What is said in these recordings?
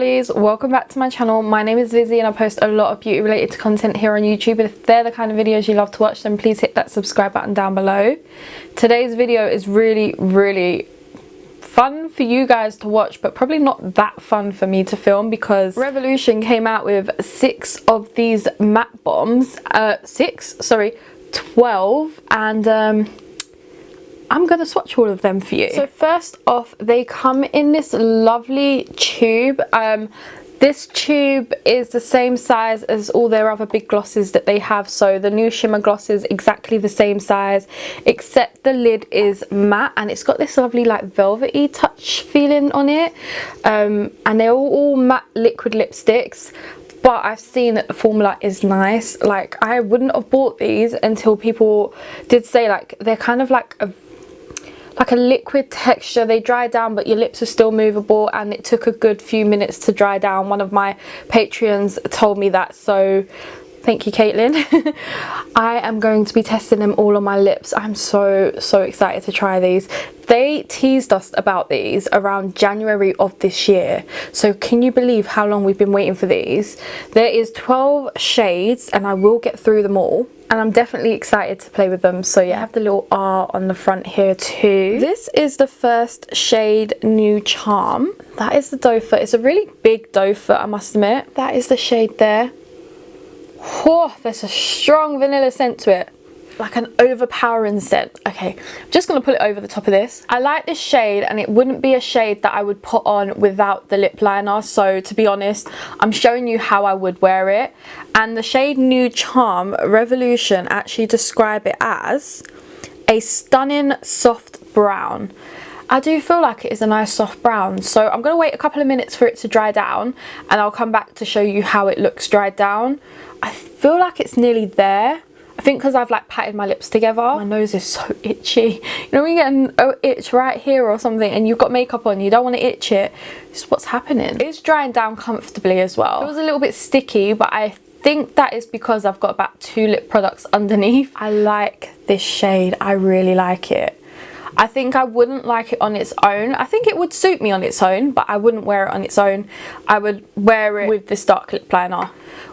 girlies, welcome back to my channel. My name is Lizzie and I post a lot of beauty related content here on YouTube, and if they're the kind of videos you love to watch, then please hit that subscribe button down below. Today's video is really fun for you guys to watch, but probably not that fun for me to film, because Revolution came out with 6 of these matte bombs, 12, and I'm gonna swatch all of them for you. So first off, they come in this lovely tube. This tube is the same size as all their other big glosses that they have. So the new shimmer gloss is exactly the same size, except the lid is matte and it's got this lovely like velvety touch feeling on it. And they're all matte liquid lipsticks. But I've seen that the formula is nice. Like, I wouldn't have bought these until people did say like they're kind of like a liquid texture. They dry down but your lips are still movable, and it took a good few minutes to dry down. One of my Patreons told me that, so thank you, Caitlin. I am going to be testing them all on my lips. I'm so excited to try these. They teased us about these around January of this year, so can you believe how long we've been waiting for these? There is 12 shades and I will get through them all, and I'm definitely excited to play with them. So yeah, I have the little R on the front here too. This is the first shade, Nude Charm. That is the doe foot. It's a really big doe foot, I must admit. That is the shade there. Oh, there's a strong vanilla scent to it, like an overpowering scent. Okay, I'm just gonna put it over the top of this. I like this shade, and it wouldn't be a shade that I would put on without the lip liner, so to be honest, I'm showing you how I would wear it. And the shade Nude Charm, Revolution actually describe it as a stunning soft brown. I do feel like it is a nice soft brown, so I'm gonna wait a couple of minutes for it to dry down and I'll come back to show you how it looks dried down. I feel like it's nearly there. I think because I've like patted my lips together. My nose is so itchy. You know when you get an itch right here or something and you've got makeup on, you don't want to itch it. It's what's happening. It's drying down comfortably as well. It was a little bit sticky, but I think that is because I've got about 2 lip products underneath. I like this shade. I really like it. I think I wouldn't like it on its own. I think it would suit me on its own, but I wouldn't wear it on its own. I would wear it with this dark lip liner,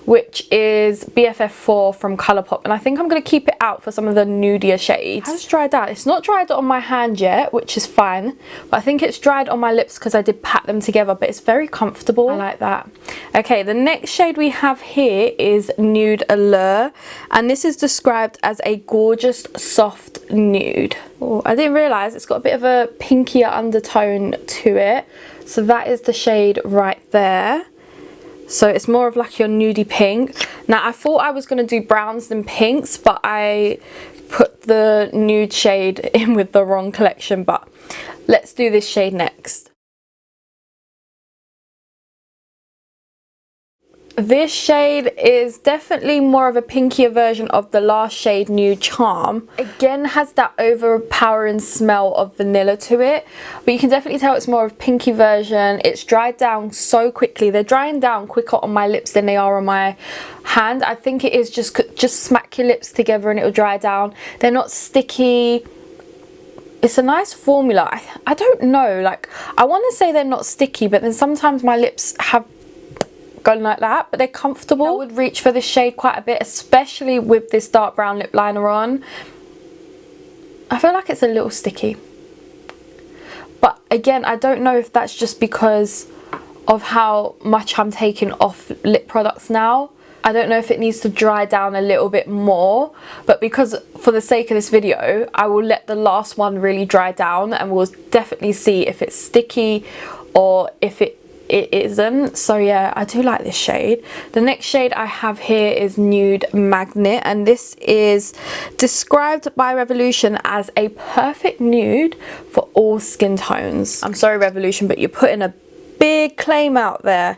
which is BFF4 from Colourpop, and I think I'm going to keep it out for some of the nudier shades. It has dried out. It's not dried on my hand yet, which is fine, but I think it's dried on my lips because I did pat them together, but it's very comfortable. I like that. Okay, the next shade we have here is Nude Allure, and this is described as a gorgeous soft nude. Oh, I didn't realise it's got a bit of a pinkier undertone to it, so that is the shade right there. So it's more of like your nudie pink. Now I thought I was going to do browns and pinks, but I put the nude shade in with the wrong collection, but let's do this shade next. This shade is definitely more of a pinkier version of the last shade, Nude Charm. Again, has that overpowering smell of vanilla to it, but you can definitely tell it's more of a pinky version. It's dried down so quickly. They're drying down quicker on my lips than they are on my hand. I think it is just smack your lips together and it'll dry down. They're not sticky. It's a nice formula. I don't know, like, I want to say they're not sticky, but then sometimes my lips have gone like that, but they're comfortable. I would reach for this shade quite a bit, especially with this dark brown lip liner on. I feel like it's a little sticky, but again, I don't know if that's just because of how much I'm taking off lip products now. I don't know if it needs to dry down a little bit more, but because for the sake of this video, I will let the last one really dry down and we'll definitely see if it's sticky or if it isn't. So yeah, I do like this shade. The next shade I have here is Nude Magnet, and this is described by Revolution as a perfect nude for all skin tones. I'm sorry, Revolution, but you're putting a big claim out there.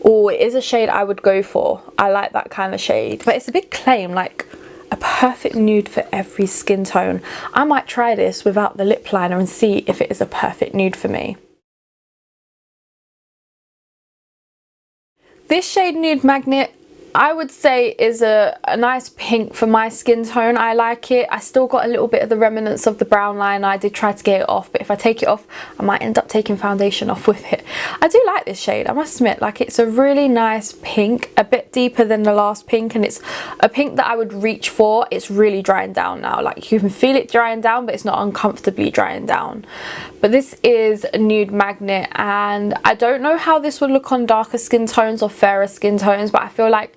Oh, it is a shade I would go for. I like that kind of shade, but it's a big claim, like a perfect nude for every skin tone. I might try this without the lip liner and see if it is a perfect nude for me. This shade Nude Magnet I would say is a nice pink for my skin tone. I like it. I still got a little bit of the remnants of the brown line. I did try to get it off, but if I take it off, I might end up taking foundation off with it. I do like this shade, I must admit. Like, it's a really nice pink, a bit deeper than the last pink, and it's a pink that I would reach for. It's really drying down now. Like, you can feel it drying down, but it's not uncomfortably drying down. But this is Nude Magnet, and I don't know how this would look on darker skin tones or fairer skin tones, but I feel like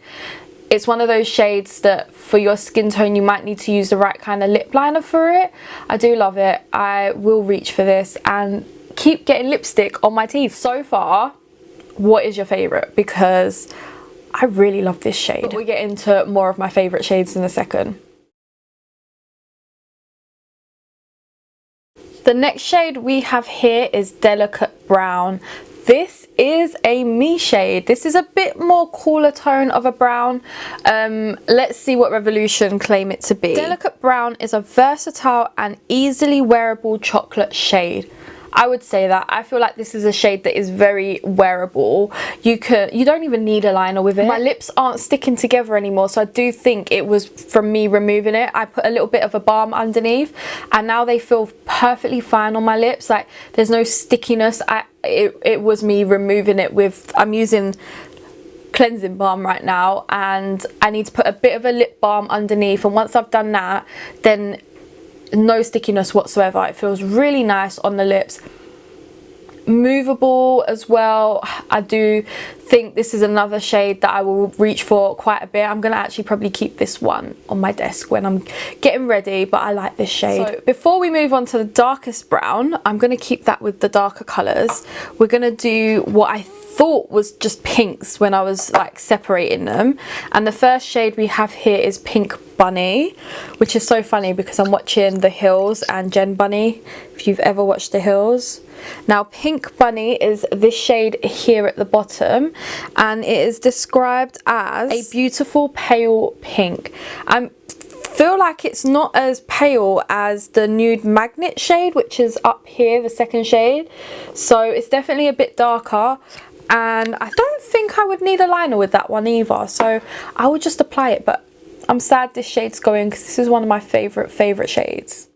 it's one of those shades that for your skin tone you might need to use the right kind of lip liner for it. I do love it. I will reach for this and keep getting lipstick on my teeth. So far, what is your favourite? Because I really love this shade. But we'll get into more of my favourite shades in a second. The next shade we have here is Delicate Brown. This is a me shade. This is a bit more cooler tone of a brown. Let's see what Revolution claim it to be. Delicate Brown is a versatile and easily wearable chocolate shade. I would say that. I feel like this is a shade that is very wearable. You don't even need a liner with it. My lips aren't sticking together anymore, so I do think it was from me removing it. I put a little bit of a balm underneath, and now they feel perfectly fine on my lips. Like, there's no stickiness. It was me removing it with, I'm using cleansing balm right now, and I need to put a bit of a lip balm underneath, and once I've done that, then no stickiness whatsoever. It feels really nice on the lips, movable as well. I do think this is another shade that I will reach for quite a bit. I'm gonna actually probably keep this one on my desk when I'm getting ready, but I like this shade. So before we move on to the darkest brown, I'm gonna keep that with the darker colors. We're gonna do what I thought was just pinks when I was like separating them, and the first shade we have here is Pink Bunny, which is so funny because I'm watching The Hills and Jen Bunny, if you've ever watched The Hills. Now, Pink Bunny is this shade here at the bottom, and it is described as a beautiful pale pink. I feel like it's not as pale as the Nude Magnet shade, which is up here, the second shade, so it's definitely a bit darker. And I don't think I would need a liner with that one either, so I will just apply it. But I'm sad this shade's going because this is one of my favourite shades.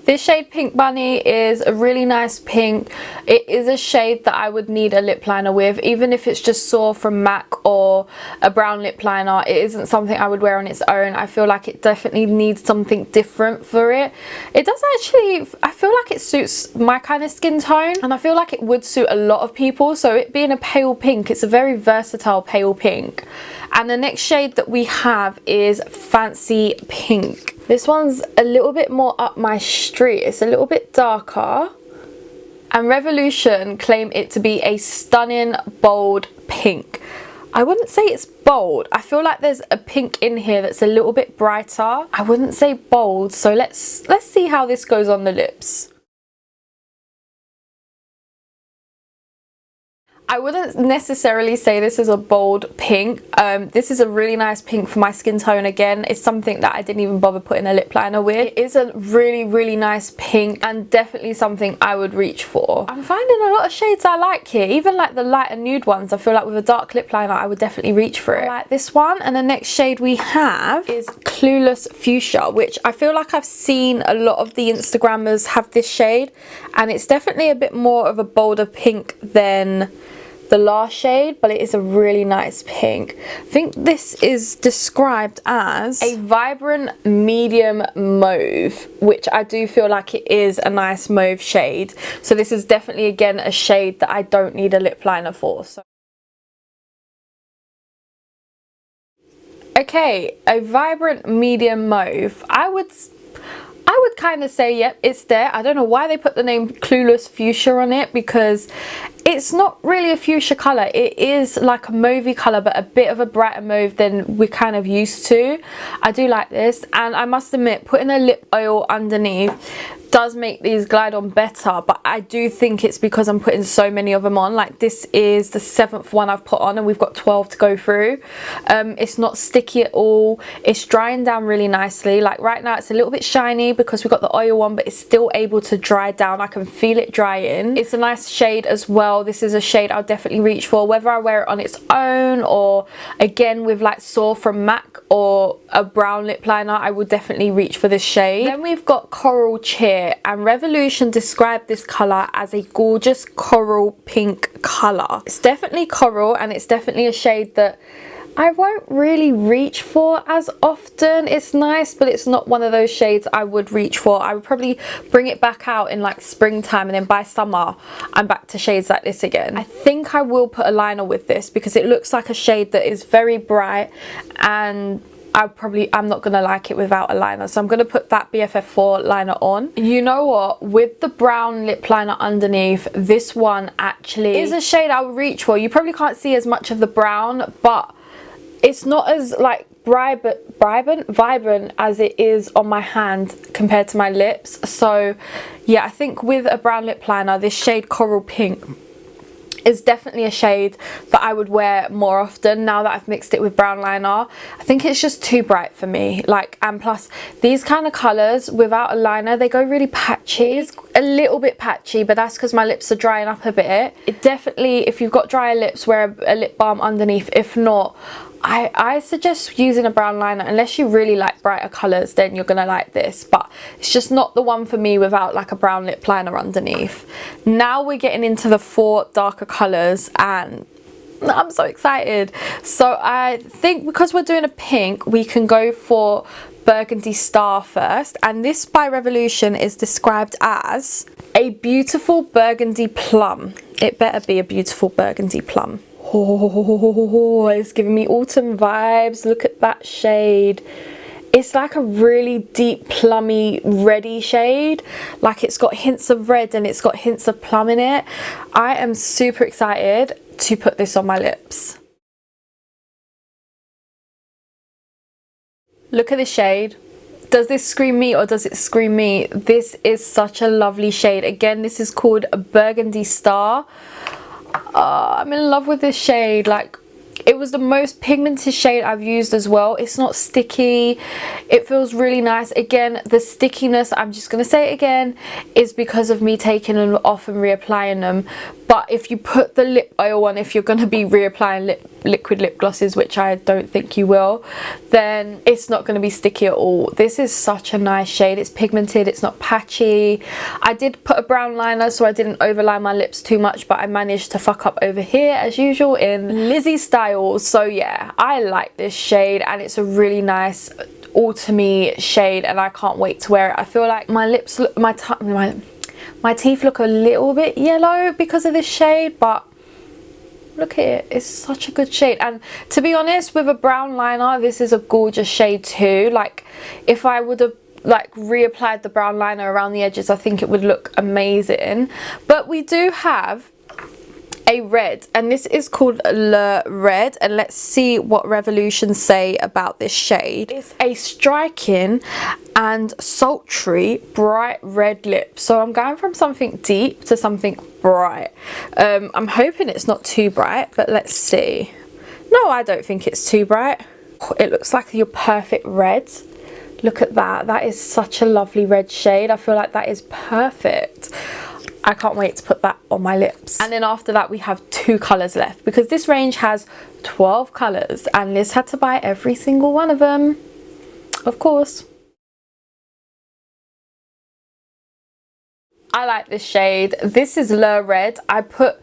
This shade Pink Bunny is a really nice pink. It is a shade that I would need a lip liner with, even if it's just Soar from MAC or a brown lip liner. It isn't something I would wear on its own. I feel like it definitely needs something different for it. It does actually, I feel like it suits my kind of skin tone, and I feel like it would suit a lot of people. So it being a pale pink, it's a very versatile pale pink. And the next shade that we have is Fancy Pink. This one's a little bit more up my street. It's a little bit darker. And Revolution claim it to be a stunning, bold pink. I wouldn't say it's bold. I feel like there's a pink in here that's a little bit brighter. I wouldn't say bold, so let's see how this goes on the lips. I wouldn't necessarily say this is a bold pink. This is a really nice pink for my skin tone. Again, it's something that I didn't even bother putting a lip liner with. It is a really nice pink, and definitely something I would reach for. I'm finding a lot of shades I like here, even like the light and nude ones. I feel like with a dark lip liner I would definitely reach for it. I like this one. And the next shade we have is Clueless Fuchsia, which I feel like I've seen a lot of the Instagrammers have this shade, and it's definitely a bit more of a bolder pink than the last shade, but it is a really nice pink. I think this is described as a vibrant medium mauve, which I do feel like it is a nice mauve shade. So this is definitely, again, a shade that I don't need a lip liner for. So okay, a vibrant medium mauve. I would kind of say, yep, it's there. I don't know why they put the name Clueless Fuchsia on it, because it's not really a fuchsia colour. It is like a mauvey colour, but a bit of a brighter mauve than we're kind of used to. I do like this, and I must admit, putting a lip oil underneath does make these glide on better, but I do think it's because I'm putting so many of them on. Like, this is the 7th one I've put on, and we've got 12 to go through. It's not sticky at all. It's drying down really nicely. Like right now it's a little bit shiny because we've got the oil on, but it's still able to dry down. I can feel it drying. It's a nice shade as well well. This is a shade I'll definitely reach for, whether I wear it on its own or again with like Soar from MAC or a brown lip liner. I would definitely reach for this shade. Then we've got Coral Cheer, and Revolution described this colour as a gorgeous coral pink colour. It's definitely coral, and it's definitely a shade that I won't really reach for as often. It's nice, but it's not one of those shades I would reach for. I would probably bring it back out in like springtime, and then by summer I'm back to shades like this again. I think I will put a liner with this because it looks like a shade that is very bright, and I'm not gonna like it without a liner, so I'm gonna put that BFF4 liner on. You know what, with the brown lip liner underneath, this one actually is a shade I would reach for. You probably can't see as much of the brown, but it's not as like vibrant as it is on my hand compared to my lips. So yeah, I think with a brown lip liner, this shade Coral Pink is definitely a shade that I would wear more often now that I've mixed it with brown liner. I think it's just too bright for me, like, and plus these kind of colors without a liner, they go really patchy. It's a little bit patchy, but that's because my lips are drying up a bit. It definitely, if you've got drier lips, wear a lip balm underneath. If not, I suggest using a brown liner. Unless you really like brighter colours, then you're gonna like this, but it's just not the one for me without like a brown lip liner underneath. Now we're getting into the 4 darker colours, and I'm so excited. So I think because we're doing a pink, we can go for Burgundy Star first, and this by Revolution is described as a beautiful burgundy plum. It better be a beautiful burgundy plum. Oh, it's giving me autumn vibes. Look at that shade. It's like a really deep plummy reddy shade. Like it's got hints of red and it's got hints of plum in it. I am super excited to put this on my lips. Look at this shade. Does this scream me or does it scream me? This is such a lovely shade. Again, this is called a Burgundy Star. I'm in love with this shade. Like, it was the most pigmented shade I've used as well. It's not sticky. It feels really nice. Again, the stickiness, I'm just going to say it again, is because of me taking them off and reapplying them. But if you put the lip oil on, if you're going to be reapplying liquid lip glosses, which I don't think you will, then it's not going to be sticky at all. This is such a nice shade. It's pigmented. It's not patchy. I did put a brown liner, so I didn't overline my lips too much, but I managed to fuck up over here as usual in Lizzie style. So yeah, I like this shade, and it's a really nice autumny shade, and I can't wait to wear it. I feel like my lips look, my teeth look a little bit yellow because of this shade, but look at it. It's such a good shade. And to be honest, with a brown liner, this is a gorgeous shade too. Like, if I would have like reapplied the brown liner around the edges, I think it would look amazing. But we do have a red, and this is called Le Red, and let's see what Revolution say about this shade. It's a striking and sultry bright red lip, so I'm going from something deep to something bright. I'm hoping it's not too bright, but let's see. No, I don't think it's too bright. It looks like your perfect red. Look at that. That is such a lovely red shade. I feel like that is perfect. I can't wait to put that on my lips. And then after that, we have 2 colours left, because this range has 12 colours, and Liz had to buy every single one of them, of course. I like this shade. This is Le Red. I put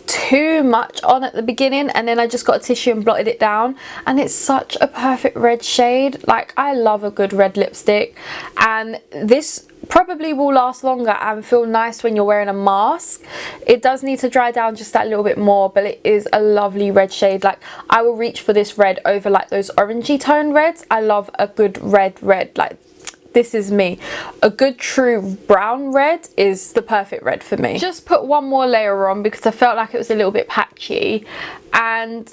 too much on at the beginning, and then I just got a tissue and blotted it down, and it's such a perfect red shade. Like, I love a good red lipstick, and this probably will last longer and feel nice when you're wearing a mask. It does need to dry down just that little bit more, but it is a lovely red shade. Like, I will reach for this red over like those orangey toned reds. I love a good red. Like, this is me. A good true brown red is the perfect red for me. Just put one more layer on because I felt like it was a little bit patchy, and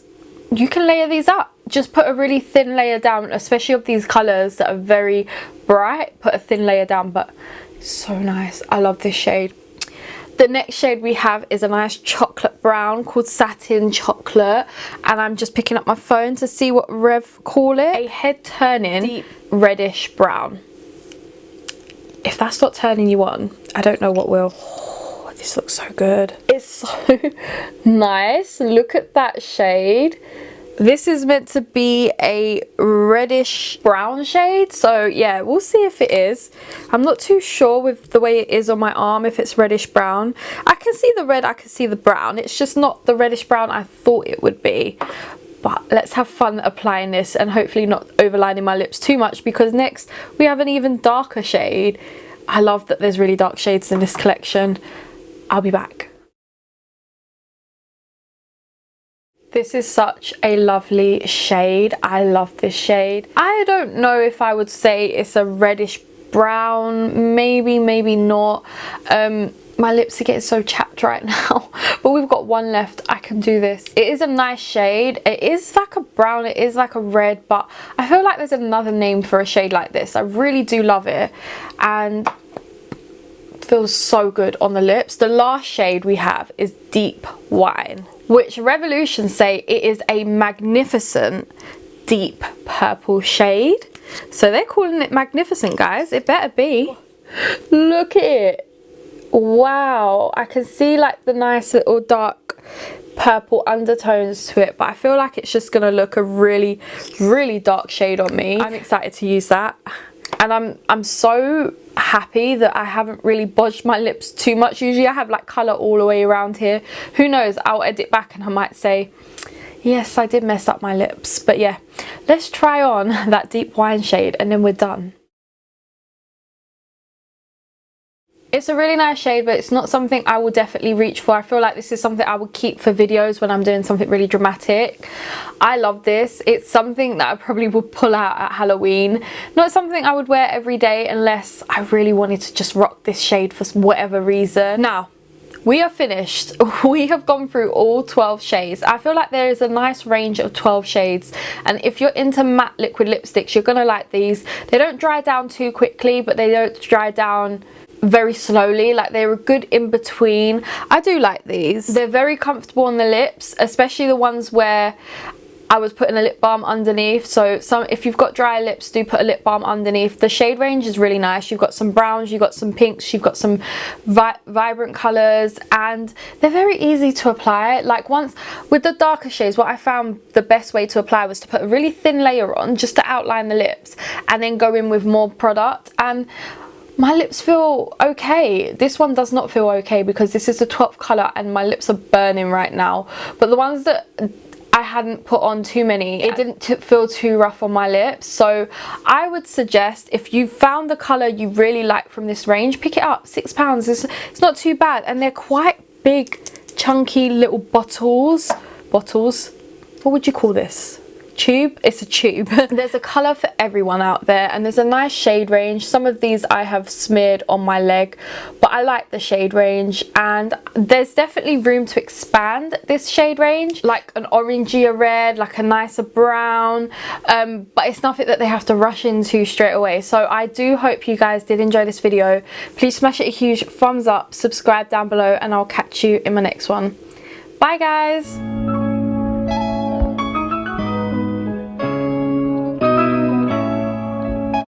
you can layer these up. Just put a really thin layer down, especially of these colours that are very bright. Put a thin layer down, but so nice. I love this shade. The next shade we have is a nice chocolate brown called Satin Chocolate, and I'm just picking up my phone to see what Rev call it. A head turning deep reddish brown. If that's not turning you on, I don't know what will. Oh, this looks so good. It's is so nice. Look at that shade. This is meant to be a reddish brown shade, so yeah, we'll see if it is. I'm not too sure with the way it is on my arm if it's reddish brown. I can see the red, I can see the brown. It's just not the reddish brown I thought it would be. But let's have fun applying this and hopefully not overlining my lips too much, because next we have an even darker shade. I love that there's really dark shades in this collection. I'll be back. This is such a lovely shade. I love this shade. I don't know if I would say it's a reddish brown. Maybe, maybe not. My lips are getting so chapped right now. But we've got one left. I can do this. It is a nice shade. It is like a brown. It is like a red. But I feel like there's another name for a shade like this. I really do love it. And feels so good on the lips. The last shade we have is Deep Wine, which Revolution say it is a magnificent deep purple shade. So they're calling it magnificent, guys. It better be. Look at it. Wow. I can see like the nice little dark purple undertones to it, but I feel like it's just gonna look a really, really dark shade on me. I'm excited to use that. And I'm so happy that I haven't really bodged my lips too much. Usually I have like colour all the way around here. Who knows, I'll edit back and I might say, yes, I did mess up my lips. But yeah, let's try on that Deep Wine shade and then we're done. It's a really nice shade, but it's not something I will definitely reach for. I feel like this is something I would keep for videos when I'm doing something really dramatic. I love this. It's something that I probably would pull out at Halloween. Not something I would wear every day unless I really wanted to just rock this shade for whatever reason. Now, we are finished. We have gone through all 12 shades. I feel like there is a nice range of 12 shades, and if you're into matte liquid lipsticks, you're gonna like these. They don't dry down too quickly, but they don't dry down very slowly. Like, they're a good in between. I do like these. They're very comfortable on the lips, especially the ones where I was putting a lip balm underneath. So if you've got dry lips, do put a lip balm underneath. The shade range is really nice. You've got some browns, you've got some pinks, you've got some vibrant colours, and they're very easy to apply. Like, once with the darker shades, what I found the best way to apply was to put a really thin layer on just to outline the lips and then go in with more product, and my lips feel okay. This one does not feel okay because this is the 12th colour and my lips are burning right now. But the ones that I hadn't put on too many, it didn't feel too rough on my lips. So I would suggest, if you found the colour you really like from this range, pick it up. £6. It's not too bad, and they're quite big, chunky little bottles. What would you call this? Tube? It's a tube. There's a colour for everyone out there, and there's a nice shade range. Some of these I have smeared on my leg, but I like the shade range, and there's definitely room to expand this shade range, like an orangier red, like a nicer brown, but it's nothing that they have to rush into straight away. So I do hope you guys did enjoy this video. Please smash it a huge thumbs up, subscribe down below, and I'll catch you in my next one. Bye guys.